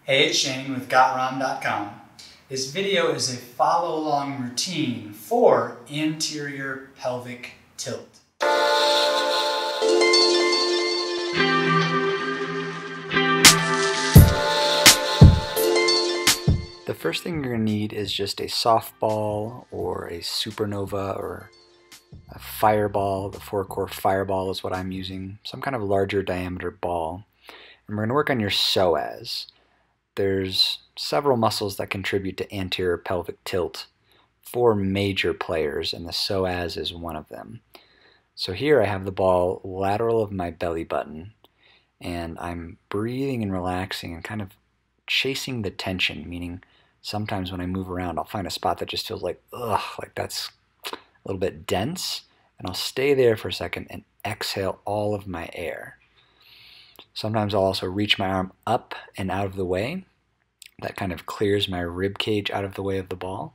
Hey, it's Shane with GotRom.com. This video is a follow-along routine for anterior pelvic tilt. The first thing you're going to need is just a softball or a supernova or a fireball. The 4-core fireball is what I'm using, some kind of larger diameter ball. And we're going to work on your PSOAS. There's several muscles that contribute to anterior pelvic tilt, 4 major players, and the PSOAS is one of them. So here I have the ball lateral of my belly button, and I'm breathing and relaxing and kind of chasing the tension, meaning sometimes when I move around I'll find a spot that just feels like, ugh, like that's a little bit dense, and I'll stay there for a second and exhale all of my air. Sometimes I'll also reach my arm up and out of the way. That kind of clears my rib cage out of the way of the ball.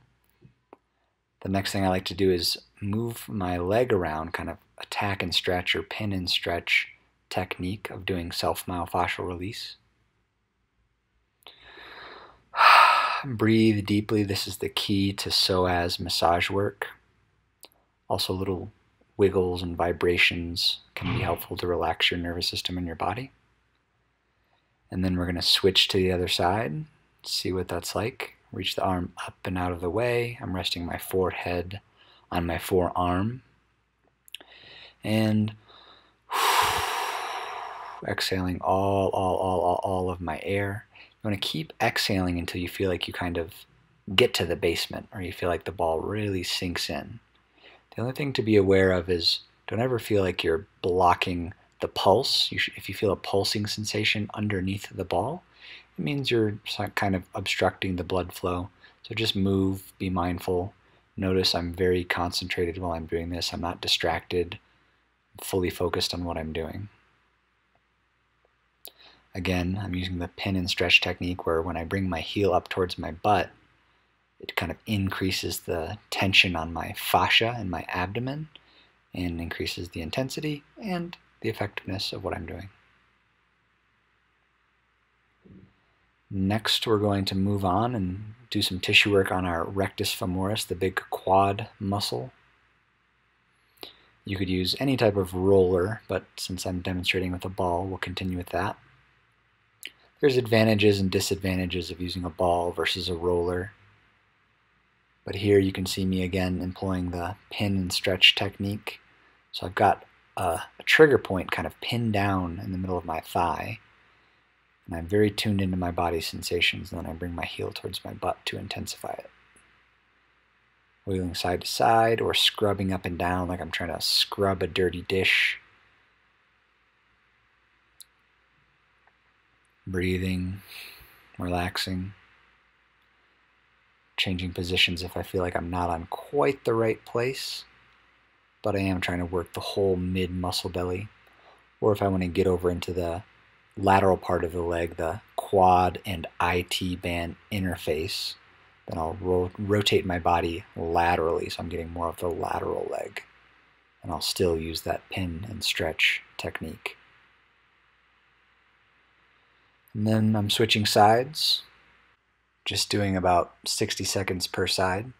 The next thing I like to do is move my leg around, kind of attack and stretch or pin and stretch technique of doing self-myofascial release. Breathe deeply. This is the key to PSOAS massage work. Also, little wiggles and vibrations can be helpful to relax your nervous system and your body. And then we're going to switch to the other side, see what that's like. Reach the arm up and out of the way. I'm resting my forehead on my forearm. And exhaling all of my air. You want to keep exhaling until you feel like you kind of get to the basement, or you feel like the ball really sinks in. The only thing to be aware of is don't ever feel like you're blocking the pulse. If you feel a pulsing sensation underneath the ball, it means you're kind of obstructing the blood flow. So just move, be mindful. Notice I'm very concentrated while I'm doing this. I'm not distracted, I'm fully focused on what I'm doing. Again, I'm using the pin and stretch technique where when I bring my heel up towards my butt, it kind of increases the tension on my fascia and my abdomen and increases the intensity and the effectiveness of what I'm doing. Next, we're going to move on and do some tissue work on our rectus femoris, the big quad muscle. You could use any type of roller, but since I'm demonstrating with a ball, we'll continue with that. There's advantages and disadvantages of using a ball versus a roller. But here you can see me again employing the pin and stretch technique. So I've got a trigger point kind of pinned down in the middle of my thigh, and I'm very tuned into my body sensations, and then I bring my heel towards my butt to intensify it. Wiggling side to side or scrubbing up and down like I'm trying to scrub a dirty dish. Breathing, relaxing, changing positions if I feel like I'm not on quite the right place, but I am trying to work the whole mid-muscle belly. Or if I want to get over into the lateral part of the leg, the quad and IT band interface, then I'll rotate my body laterally, so I'm getting more of the lateral leg. And I'll still use that pin and stretch technique. And then I'm switching sides, just doing about 60 seconds per side.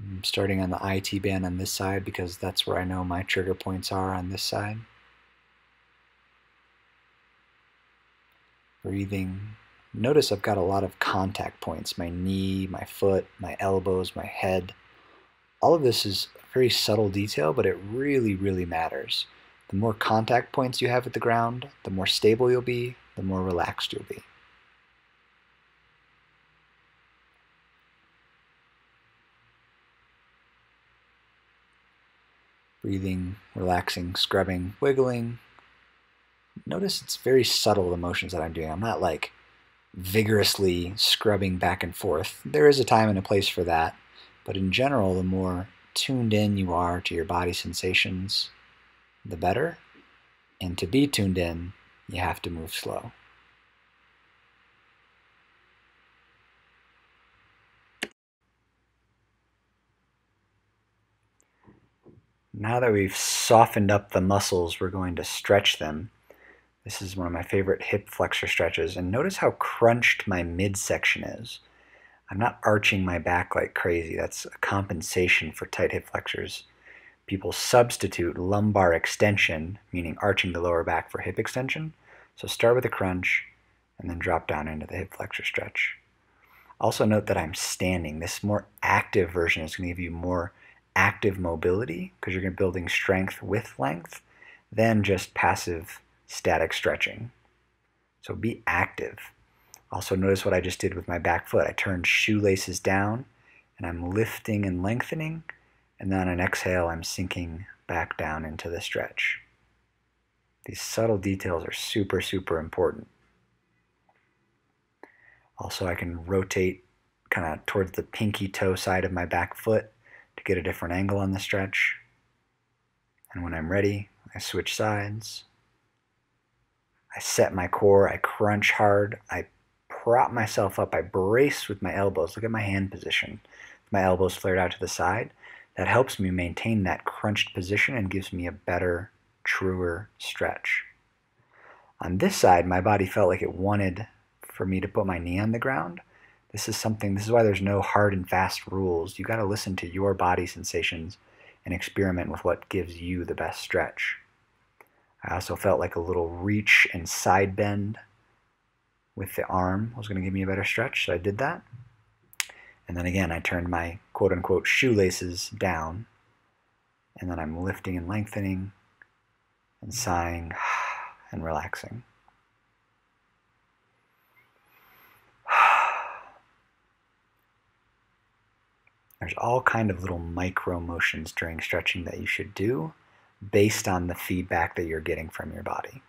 I'm starting on the IT band on this side because that's where I know my trigger points are on this side. Breathing. Notice I've got a lot of contact points, my knee, my foot, my elbows, my head. All of this is very subtle detail, but it really, really matters. The more contact points you have at the ground, the more stable you'll be, the more relaxed you'll be. Breathing, relaxing, scrubbing, wiggling. Notice it's very subtle, the motions that I'm doing. I'm not like vigorously scrubbing back and forth. There is a time and a place for that, but in general, the more tuned in you are to your body sensations, the better. And to be tuned in, you have to move slow. Now that we've softened up the muscles, we're going to stretch them. This is one of my favorite hip flexor stretches, and notice how crunched my midsection is. I'm not arching my back like crazy. That's a compensation for tight hip flexors. People substitute lumbar extension, meaning arching the lower back, for hip extension. So start with a crunch and then drop down into the hip flexor stretch. Also note that I'm standing. This more active version is going to give you more active mobility because you're building strength with length than just passive static stretching. So be active. Also notice what I just did with my back foot. I turned shoelaces down and I'm lifting and lengthening, and then on an exhale I'm sinking back down into the stretch. These subtle details are super, super important. Also, I can rotate kind of towards the pinky toe side of my back foot to get a different angle on the stretch. And when I'm ready, I switch sides. I set my core, I crunch hard, I prop myself up, I brace with my elbows. Look at my hand position. My elbows flared out to the side. That helps me maintain that crunched position and gives me a better, truer stretch. On this side, my body felt like it wanted for me to put my knee on the ground. This is why there's no hard and fast rules. You got to listen to your body sensations and experiment with what gives you the best stretch. I also felt like a little reach and side bend with the arm was going to give me a better stretch, so I did that. And then again, I turned my quote-unquote shoelaces down, and then I'm lifting and lengthening and sighing and relaxing. There's all kind of little micro motions during stretching that you should do based on the feedback that you're getting from your body.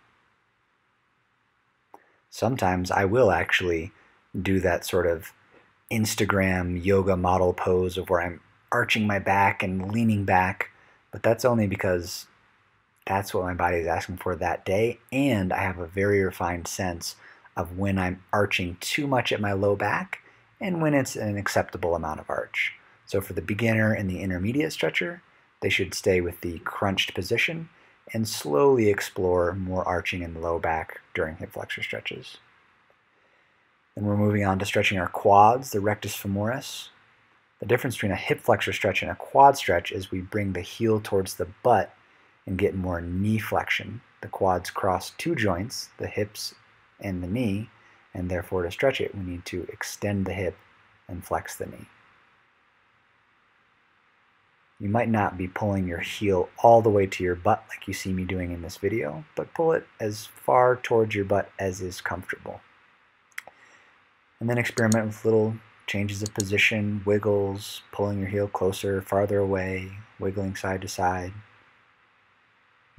Sometimes I will actually do that sort of Instagram yoga model pose of where I'm arching my back and leaning back, but that's only because that's what my body is asking for that day, and I have a very refined sense of when I'm arching too much at my low back and when it's an acceptable amount of arch. So for the beginner and the intermediate stretcher, they should stay with the crunched position and slowly explore more arching in the low back during hip flexor stretches. Then we're moving on to stretching our quads, the rectus femoris. The difference between a hip flexor stretch and a quad stretch is we bring the heel towards the butt and get more knee flexion. The quads cross two joints, the hips and the knee, and therefore to stretch it, we need to extend the hip and flex the knee. You might not be pulling your heel all the way to your butt like you see me doing in this video, but pull it as far towards your butt as is comfortable. And then experiment with little changes of position, wiggles, pulling your heel closer, farther away, wiggling side to side.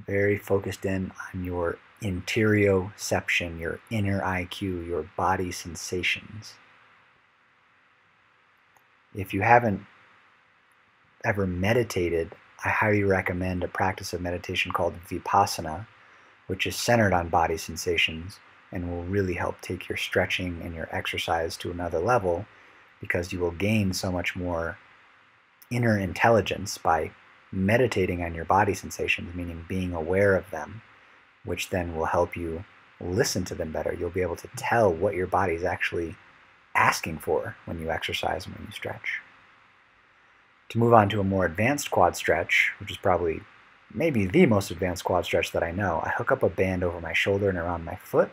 Very focused in on your interoception, your inner IQ, your body sensations. If you haven't ever meditated, I highly recommend a practice of meditation called Vipassana, which is centered on body sensations and will really help take your stretching and your exercise to another level, because you will gain so much more inner intelligence by meditating on your body sensations, meaning being aware of them, which then will help you listen to them better. You'll be able to tell what your body is actually asking for when you exercise and when you stretch. To move on to a more advanced quad stretch, which is probably maybe the most advanced quad stretch that I know, I hook up a band over my shoulder and around my foot.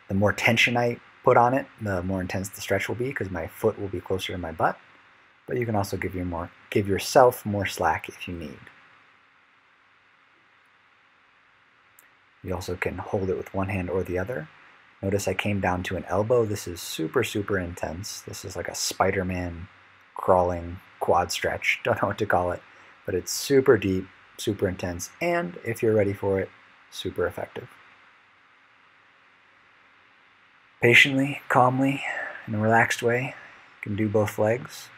The more tension I put on it, the more intense the stretch will be because my foot will be closer to my butt. But you can also give yourself more slack if you need. You also can hold it with one hand or the other. Notice I came down to an elbow. This is super, super intense. This is like a Spider-Man crawling quad stretch. Don't know what to call it, but it's super deep, super intense, and if you're ready for it, super effective. Patiently, calmly, in a relaxed way, you can do both legs.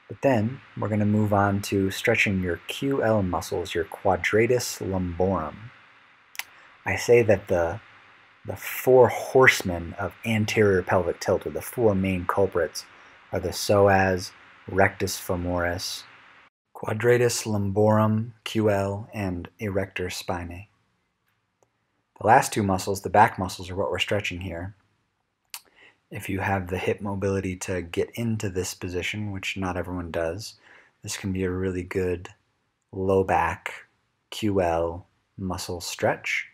But then we're going to move on to stretching your QL muscles, your quadratus lumborum. I say that the four horsemen of anterior pelvic tilt, or the four main culprits, are the PSOAS, rectus femoris, Quadratus lumborum, QL, and erector spinae. The last two muscles, the back muscles, are what we're stretching here. If you have the hip mobility to get into this position, which not everyone does, this can be a really good low back QL muscle stretch.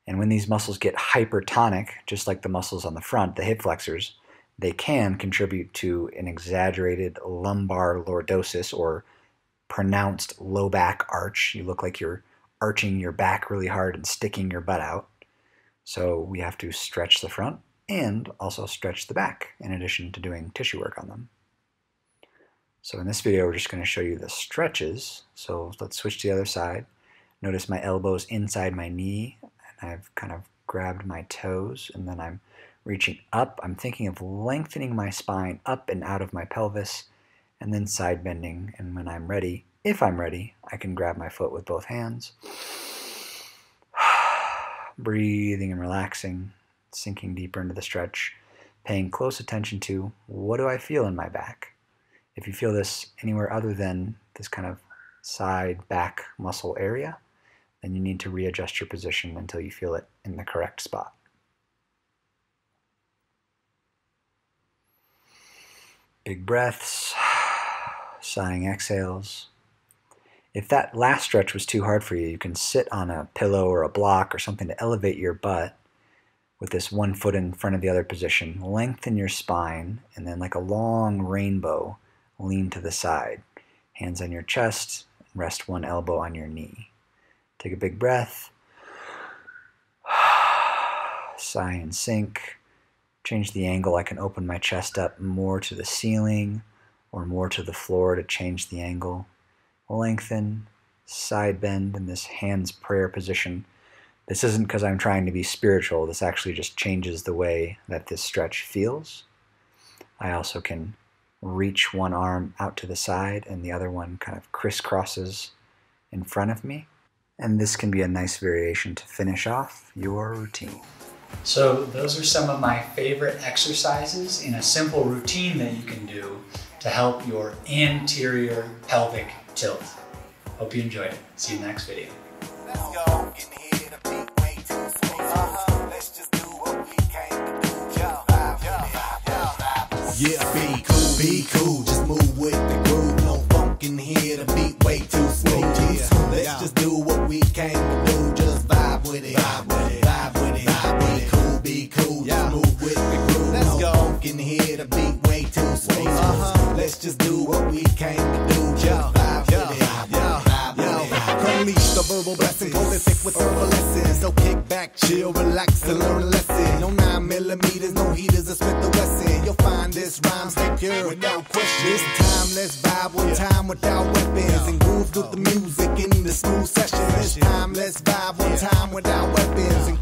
And when these muscles get hypertonic, just like the muscles on the front, the hip flexors, they can contribute to an exaggerated lumbar lordosis, or pronounced low back arch. You look like you're arching your back really hard and sticking your butt out. So we have to stretch the front and also stretch the back, in addition to doing tissue work on them. So in this video, we're just going to show you the stretches. So let's switch to the other side. Notice my elbow's inside my knee, and I've kind of grabbed my toes, and then I'm reaching up. I'm thinking of lengthening my spine up and out of my pelvis, and then side bending. And when I'm ready, if I'm ready, I can grab my foot with both hands. Breathing and relaxing, sinking deeper into the stretch, paying close attention to, what do I feel in my back? If you feel this anywhere other than this kind of side back muscle area, then you need to readjust your position until you feel it in the correct spot. Big breaths, sighing exhales. If that last stretch was too hard for you, you can sit on a pillow or a block or something to elevate your butt with this one foot in front of the other position. Lengthen your spine, and then like a long rainbow, lean to the side. Hands on your chest, rest one elbow on your knee. Take a big breath. Sigh and sink. Change the angle. I can open my chest up more to the ceiling or more to the floor to change the angle. Lengthen, side bend in this hands prayer position. This isn't because I'm trying to be spiritual. This actually just changes the way that this stretch feels. I also can reach one arm out to the side and the other one kind of crisscrosses in front of me. And this can be a nice variation to finish off your routine. So those are some of my favorite exercises in a simple routine that you can do to help your anterior pelvic tilt. Hope you enjoyed it. See you in the next video. Let's go. Yeah, be cool, just move with the groove. No funk in here, the beat way too smooth. Yeah, let's just do what we came to do. Just vibe with it, vibe with it, vibe with it. Be cool, just move with the groove. Let's go. No funk in here, the beat way too smooth. Let's just do what we came to do. Just vibe with it, vibe with it. Unleash the verbal blessing, prolific with herbal lessons. So kick back, chill, relax, and learn a lesson. No 9mm, no heaters, a Smith & Wesson. You'll find this rhyme stay pure without question. This time, let's vibe one time without weapons and groove through the music in the smooth session. This time, let's vibe one time without weapons and